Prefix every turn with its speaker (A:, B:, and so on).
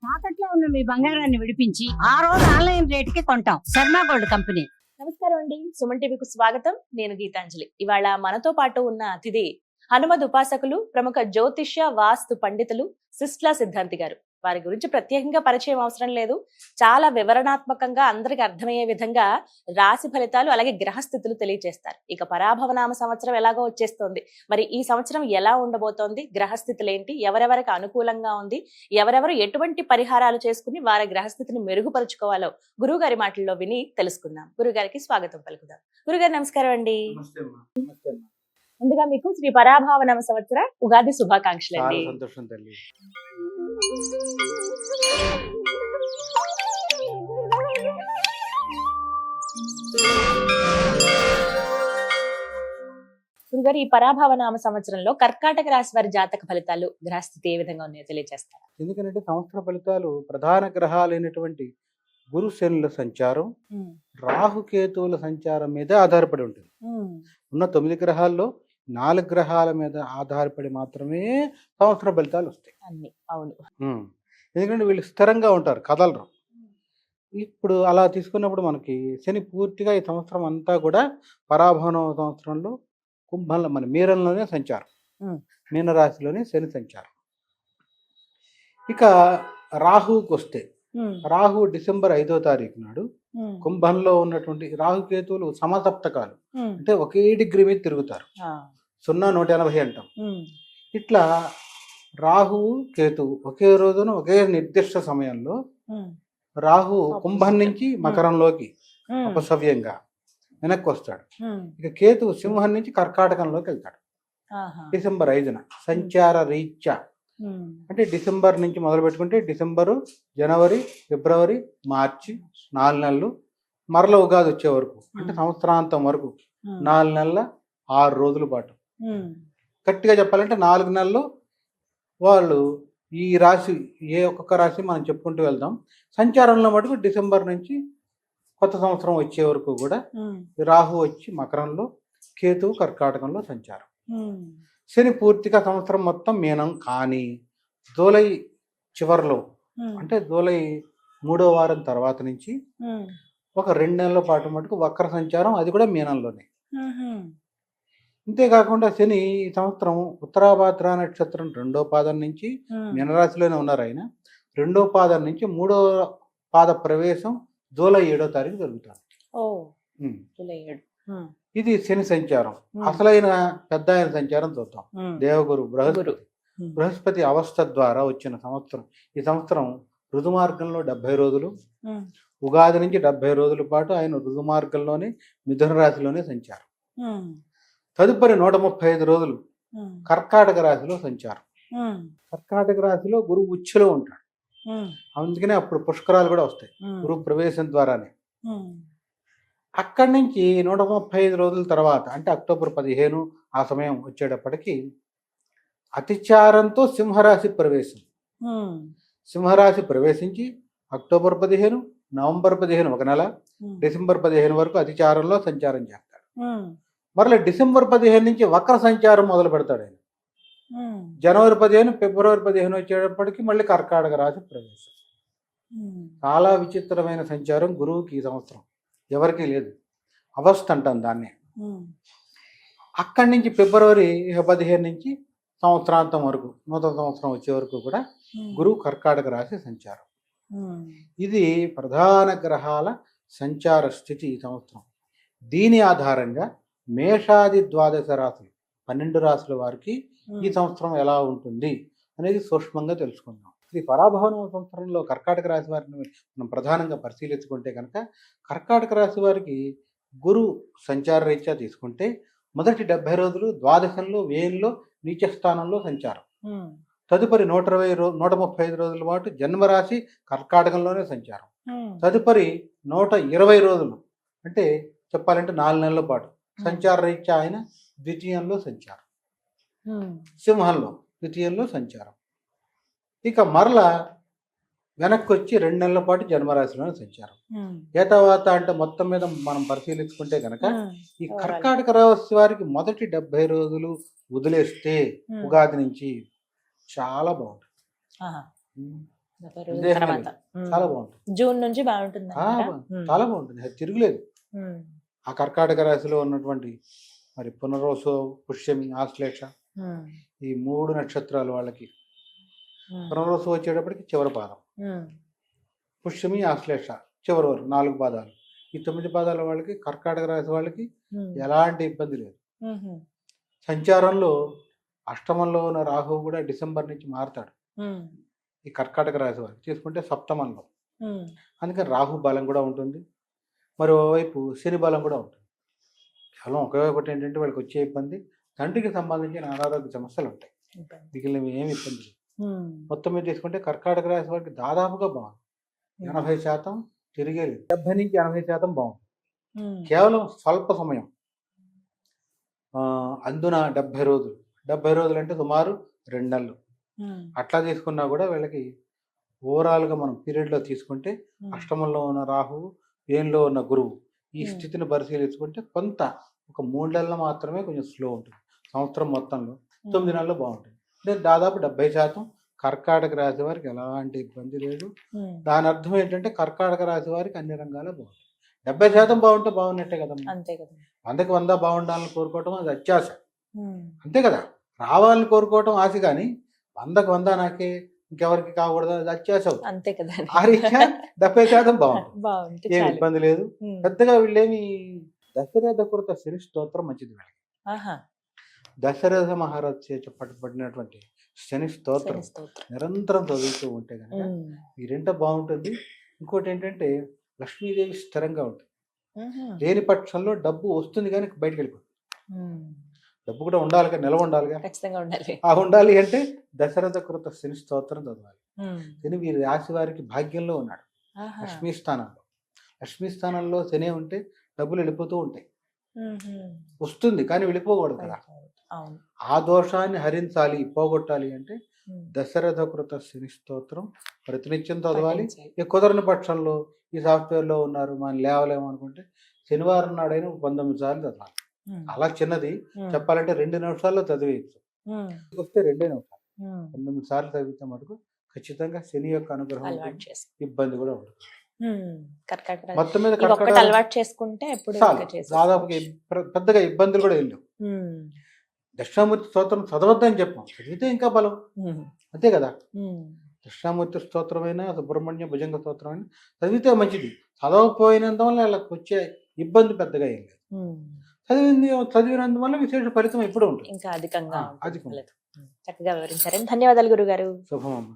A: తాకట్లో ఉన్న మీ బంగారాన్ని విడిపించి ఆ రోజు ఆన్లైన్ రేటుకి కొంటాం. Sharma gold company.
B: నమస్కారం అండి. సుమన్ టీవీకు స్వాగతం. నేను గీతాంజలి. ఇవాళ మనతో పాటు ఉన్న అతిథి హనుమద్ ఉపాసకులు, ప్రముఖ జ్యోతిష్య వాస్తు పండితులు సిస్లా సిద్ధాంతి గారు. వారి గురించి ప్రత్యేకంగా పరిచయం అవసరం లేదు. చాలా వివరణాత్మకంగా అందరికి అర్థమయ్యే విధంగా రాశి ఫలితాలు అలాగే గ్రహస్థితులు తెలియజేస్తారు. ఇక పరాభవనామ సంవత్సరం ఎలాగో వచ్చేస్తోంది. మరి ఈ సంవత్సరం ఎలా ఉండబోతోంది, గ్రహస్థితులు ఏంటి, ఎవరెవరికి అనుకూలంగా ఉంది, ఎవరెవరు ఎటువంటి పరిహారాలు చేసుకుని వారి గ్రహస్థితిని మెరుగుపరుచుకోవాలో గురువు గారి మాటల్లో విని తెలుసుకుందాం. గురుగారికి స్వాగతం పలుకుదాం. గురుగారు నమస్కారం అండి. ముందుగా మీకు శ్రీ పరాభవనామ సంవత్సర ఉగాది శుభాకాంక్షలు అండి.
C: సంతోషం తల్లి.
B: గురుగారు, ఈ పరాభవనామ సంవత్సరంలో కర్కాటక రాశి వారి జాతక ఫలితాలు, గ్రహస్థితి ఏ విధంగా ఉన్నాయో తెలియజేస్తారు.
C: ఎందుకంటే సంవత్సర ఫలితాలు ప్రధాన గ్రహాలైనటువంటి గురు శనుల సంచారం, రాహుకేతువుల సంచారం మీద ఆధారపడి ఉంటుంది. ఉన్న 9 గ్రహాల్లో 4 గ్రహాల మీద ఆధారపడి మాత్రమే సంవత్సర ఫలితాలు వస్తాయి
B: అన్ని. అవును.
C: ఎందుకంటే వీళ్ళు స్థిరంగా ఉంటారు, కదలరు. ఇప్పుడు అలా తీసుకున్నప్పుడు మనకి శని పూర్తిగా ఈ సంవత్సరం అంతా కూడా పరాభవన సంవత్సరంలో కుంభంలో మన మీనంలోనే సంచారం, మీనరాశిలోనే శని సంచారం. ఇక రాహుకి వస్తే రాహు డిసెంబర్ 5వ తారీఖు నాడు కుంభంలో ఉన్నటువంటి రాహుకేతువులు సమసప్తకాలు, అంటే ఒకే డిగ్రీ మీద తిరుగుతారు. 0-180 అంటాం. ఇట్లా రాహువు కేతువు ఒకే రోజున ఒకే నిర్దిష్ట సమయంలో రాహు కుంభం నుంచి మకరంలోకి అపసవ్యంగా వెనక్కి వస్తాడు. ఇక కేతువు సింహం నుంచి కర్కాటకంలోకి వెళ్తాడు డిసెంబర్ 5న సంచార రీత్యా. అంటే డిసెంబర్ నుంచి మొదలు పెట్టుకుంటే డిసెంబరు, జనవరి, ఫిబ్రవరి, మార్చి 4 నెలలు, మరల ఉగాది వచ్చే వరకు అంటే సంవత్సరాంతం వరకు 4 నెలల 6 రోజుల పాటు. గట్టిగా చెప్పాలంటే 4 నెలలు వాళ్ళు ఈ రాశి, ఏ ఒక్కొక్క రాశి మనం చెప్పుకుంటూ వెళ్దాం. సంచారంలో మటుకు డిసెంబర్ నుంచి కొత్త సంవత్సరం వచ్చే వరకు కూడా రాహు వచ్చి మకరంలో, కేతువు కర్కాటకంలో సంచారం. శని పూర్తిగా సంవత్సరం మొత్తం మీనం. కానీ జూలై చివరిలో అంటే జూలై 3వ వారం తర్వాత నుంచి ఒక 2 నెలల పాటు మటుకు వక్ర సంచారం, అది కూడా మీనంలోనే. ఇంతేకాకుండా శని ఈ సంవత్సరం ఉత్తరాభాద్ర నక్షత్రం 2వ పాదం నుంచి మీనరాశిలోనే ఉన్నారు. ఆయన 2వ పాదం నుంచి 3వ పాద ప్రవేశం జూలై 7వ తారీఖు జరుగుతుంది. ఇది శని సంచారం. అసలైన పెద్ద ఆయన సంచారం చూద్దాం. దేవగురు బృహస్పతి అవస్థ ద్వారా వచ్చిన సంవత్సరం. ఈ సంవత్సరం ఋతుమార్గంలో 70 రోజులు, ఉగాది నుంచి 70 రోజుల పాటు ఆయన ఋతుమార్గంలోనే మిథున రాశిలోనే సంచారం. తదుపరి 135 రోజులు కర్కాటక రాశిలో సంచారం. కర్కాటక రాశిలో గురువు ఉచ్చులో ఉంటాడు. అందుకనే అప్పుడు పుష్కరాలు కూడా వస్తాయి గురువు ప్రవేశం ద్వారానే. అక్కడి నుంచి 135 రోజుల తర్వాత అంటే అక్టోబర్ 15 ఆ సమయం వచ్చేటప్పటికి అతిచారంతో సింహరాశి ప్రవేశం. సింహరాశి ప్రవేశించి అక్టోబర్ 15, నవంబర్ 15 ఒక నెల, డిసెంబర్ 15 వరకు అతిచారంలో సంచారం చేస్తాడు. మరలా డిసెంబర్ 15 నుంచి వక్ర సంచారం మొదలు పెడతాడు ఆయన. జనవరి 15, ఫిబ్రవరి 15 వచ్చేటప్పటికి మళ్ళీ కర్కాటక రాశి ప్రవేశం. చాలా విచిత్రమైన సంచారం గురువుకి ఈ సంవత్సరం, ఎవరికీ లేదు. అవస్థ అంటాం దాన్ని. అక్కడి నుంచి ఫిబ్రవరి 15 నుంచి సంవత్సరాంతం వరకు, నూతన సంవత్సరం వచ్చే వరకు కూడా గురువు కర్కాటక రాశి సంచారం. ఇది ప్రధాన గ్రహాల సంచార స్థితి ఈ సంవత్సరం. దీని ఆధారంగా మేషాది ద్వాదశ రాశులు 12 రాశుల వారికి ఈ సంవత్సరం ఎలా ఉంటుంది అనేది సూక్ష్మంగా తెలుసుకుందాం. ఈ పరాభవన సంవత్సరంలో కర్కాటక రాశి వారిని మనం ప్రధానంగా పరిశీలించుకుంటే కనుక, కర్కాటక రాశి వారికి గురు సంచార రీత్యా తీసుకుంటే మొదటి 70 రోజులు ద్వాదశంలో, వ్యయంలో, నీచ స్థానంలో సంచారం. తదుపరి 135 రోజుల పాటు జన్మరాశి కర్కాటకంలోనే సంచారం. తదుపరి 120 రోజులు అంటే చెప్పాలంటే 4 నెలల పాటు సంచార రీత్యా ఆయన ద్వితీయంలో సంచారం, సింహంలో ద్వితీయంలో సంచారం. ఇక మరలా వెనక్కి వచ్చి 2 నెలల పాటు జన్మరాశిలోనే సంచారం. ఏతావాత అంటే మొత్తం మీద మనం పరిశీలించుకుంటే కనుక ఈ కర్కాటక రాశి వారికి మొదటి 70 రోజులు వదిలేస్తే ఉగాది నుంచి చాలా బాగుంటుంది.
B: డెబ్బై రోజుల
C: సందేహమే
B: తర్వాత
C: లేదు. చాలా బాగుంటుంది.
B: జూన్ నుంచి బాగుంటుంది
C: చాలా బాగుంటుంది, అది తిరుగులేదు. ఆ కర్కాటక రాశిలో ఉన్నటువంటి మరి పునరోసు, పుష్యమి, ఆశ్లేష ఈ 3 నక్షత్రాలు వాళ్ళకి పునరోసు వచ్చేటప్పటికి చివరి పాదం, పుష్యమి, ఆశ్లేష చివరి వరకు 4 పాదాలు. ఈ 9 పాదాల వాళ్ళకి, కర్కాటక రాశి వాళ్ళకి ఎలాంటి ఇబ్బంది లేదు. సంచారంలో అష్టమంలో ఉన్న రాహువు కూడా డిసెంబర్ నుంచి మారుతాడు ఈ కర్కాటక రాశి వారికి. తీసుకుంటే సప్తమంలో, అందుకని రాహు బలం కూడా ఉంటుంది, మరోవైపు శని బలం కూడా ఉంటుంది. కేవలం ఒకే ఒకటి ఏంటంటే వాళ్ళకి వచ్చే ఇబ్బంది తండ్రికి సంబంధించిన అనారోగ్య సమస్యలు ఉంటాయి, మిగిలినవి ఏమి ఇబ్బంది లేదు. మొత్తం మీద తీసుకుంటే కర్కాటక రాశి వారికి దాదాపుగా బాగుంది. 80% తిరిగేది, 70 నుంచి 80% బాగుంది. కేవలం స్వల్ప సమయం, అందున 70 రోజులు. 70 రోజులు అంటే సుమారు 2 నెలలు. అట్లా తీసుకున్నా కూడా వీళ్ళకి ఓవరాల్గా మనం పీరియడ్లో తీసుకుంటే అష్టమంలో ఉన్న రాహువు, ఏనులో ఉన్న గురువు, ఈ స్థితిని పరిశీలించుకుంటే కొంత ఒక 3 నెలలు మాత్రమే కొంచెం స్లో ఉంటుంది. సంవత్సరం మొత్తంలో 9 నెలలు బాగుంటుంది. అంటే దాదాపు 70% కర్కాటక రాశి వారికి ఎలాంటి ఇబ్బంది లేదు. దాని అర్థం ఏంటంటే కర్కాటక రాశి వారికి అన్ని రంగాల్లో బాగుంటుంది. 70% బాగుంటే బాగున్నట్టే కదా.
B: అంతే కదా.
C: 100కి 100 బాగుండాలని కోరుకోవటం అది అత్యాశ, అంతే కదా. రావాలని కోరుకోవటం ఆశ, కానీ 100కి 100 నాకే ఇంకెవరికి కాకూడదు అది అత్యాశ అవుతుంది.
B: అంతే కదా.
C: ఆ రీత్యా 70% బాగుంటుంది, ఏమి ఇబ్బంది లేదు పెద్దగా. వీళ్ళేమి దశరథ కృత శని స్తోత్రం మంచిది వీళ్ళకి. దశరథ మహారాజ్ చేత పట్టినటువంటి శని స్తోత్రం నిరంతరం చదువుతూ ఉంటే కనుక మీరింట బాగుంటుంది. ఇంకోటి ఏంటంటే లక్ష్మీదేవి స్థిరంగా ఉంటుంది. లేని పక్షంలో డబ్బు వస్తుంది కానీ బయటకు వెళ్ళిపోతుంది. డబ్బు కూడా ఉండాలి, నిల్వ ఉండాలిగా,
B: ఖచ్చితంగా ఉండాలి.
C: ఆ ఉండాలి అంటే దశరథ కృత శని స్తోత్రం చదవాలి. శని వీరి రాశి వారికి భాగ్యంలో ఉన్నాడు, లక్ష్మీ స్థానంలో. లక్ష్మీ స్థానంలో శని ఉంటే డబ్బులు వెళ్ళిపోతూ ఉంటాయి, వస్తుంది కానీ వెళ్ళిపోకూడదు కదా. ఆ దోషాన్ని హరించాలి, పోగొట్టాలి అంటే దశరథ కృత శని స్తోత్రం ప్రతినిత్యం చదవాలి. ఈ కుదరని పక్షంలో ఈ సాఫ్ట్వేర్లో ఉన్నారు మనం లేవలేము అనుకుంటే శనివారం నాడైనా 19 సార్లు చదవాలి. అలా చిన్నది చెప్పాలంటే 2 నిమిషాల్లో చదివేయచ్చు. వస్తే 2 నిమిషాలు 19 సార్లు చదివితే మటుకు ఖచ్చితంగా శని యొక్క అనుగ్రహం, ఇబ్బంది కూడా ఉండదు. మొత్తం మీద
B: అలవాటు చేసుకుంటే
C: దాదాపు పెద్దగా ఇబ్బందులు కూడా వెళ్ళవు. దక్షిణామూర్తి స్తోత్రం చదవద్దని చెప్పాం, చదివితే ఇంకా బలం, అంతే కదా. దక్షిణామూర్తి స్తోత్రమైనా, సుబ్రహ్మణ్య భుజంగ స్తోత్రమైనా చదివితే మంచిది. చదవకపోయినందువల్ల వాళ్ళకి వచ్చే ఇబ్బంది పెద్దగా ఏం లేదు. చదివినందువల్ల విశేష ఫలితం ఎప్పుడూ ఉంటుంది,
B: ఇంకా అధికంగా. చక్కగా వివరించారండి, ధన్యవాదాలు గురుగారు.
C: శుభమమ్మ.